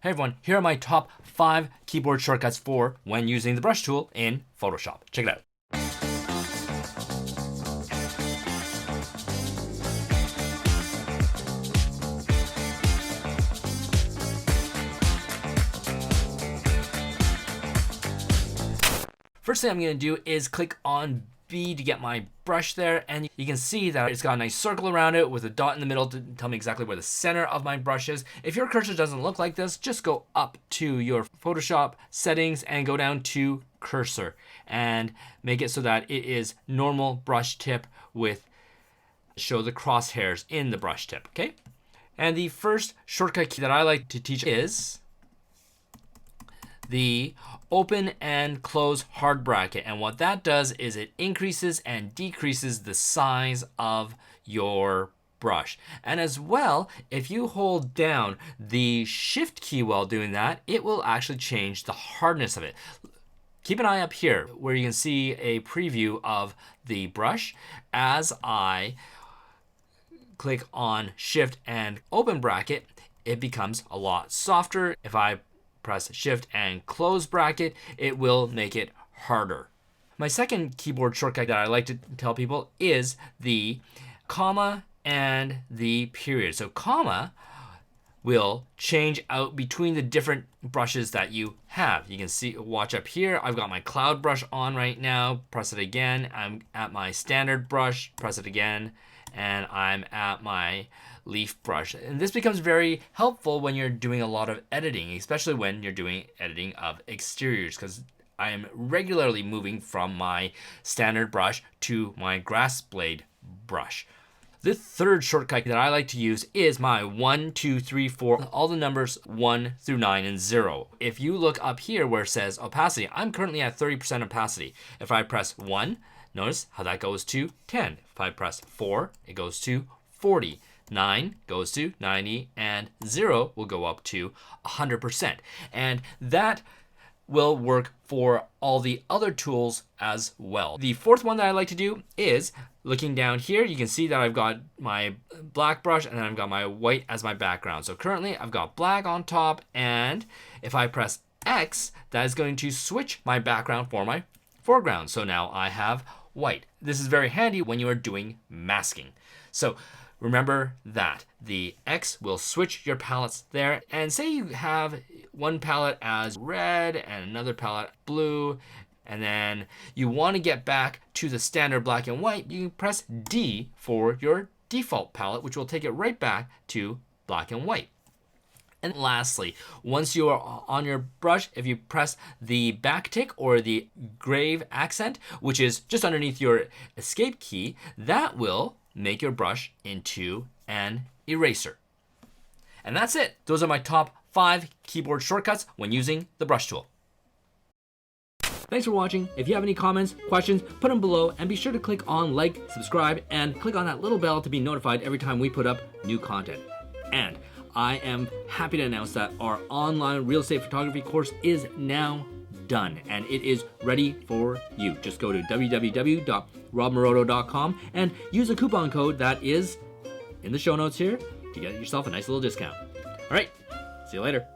Hey everyone, here are my top 5 keyboard shortcuts for when using the brush tool in Photoshop. Check it out. First thing I'm going to do is click on B to get my brush there, and you can see that it's got a nice circle around it with a dot in the middle to tell me exactly where the center of my brush is. If your cursor doesn't look like this, just go up to your Photoshop settings and go down to cursor and make it so that it is normal brush tip with show the crosshairs in the brush tip, okay? And the first shortcut key that I like to teach is the open and close hard bracket. And what that does is it increases and decreases the size of your brush. And as well, if you hold down the shift key while doing that, it will actually change the hardness of it. Keep an eye up here where you can see a preview of the brush. As I click on shift and open bracket, it becomes a lot softer. If I press shift and close bracket, it will make it harder. My second keyboard shortcut that I like to tell people is the comma and the period. So comma will change out between the different brushes that you have. You can see, watch up here, I've got my cloud brush on right now. Press it again, I'm at my standard brush, press it again, and I'm at my leaf brush. And this becomes very helpful when you're doing a lot of editing, especially when you're doing editing of exteriors, because I am regularly moving from my standard brush to my grass blade brush. The third shortcut that I like to use is my 1, 2, 3, 4, all the numbers 1 through 9 and 0. If you look up here where it says opacity, I'm currently at 30% opacity. If I press 1, notice how that goes to 10. If I press 4, it goes to 40. 9 goes to 90, and 0 will go up to 100%. And that will work for all the other tools as well. The fourth one that I like to do is looking down here, you can see that I've got my black brush and then I've got my white as my background. So currently I've got black on top, and if I press X, that is going to switch my background for my foreground. So now I have white. This is very handy when you are doing masking. So remember that the X will switch your palettes there, and say you have one palette as red and another palette blue, and then you want to get back to the standard black and white, you can press D for your default palette, which will take it right back to black and white. And lastly, once you are on your brush, if you press the back tick or the grave accent, which is just underneath your escape key, that will make your brush into an eraser. And that's it. Those are my top 5 keyboard shortcuts when using the brush tool. Thanks for watching. If you have any comments, questions, put them below, and be sure to click on like, subscribe, and click on that little bell to be notified every time we put up new content. And I am happy to announce that our online real estate photography course is now done, and it is ready for you. Just go to www.robmaroto.com and use a coupon code that is in the show notes here to get yourself a nice little discount. All right, see you later.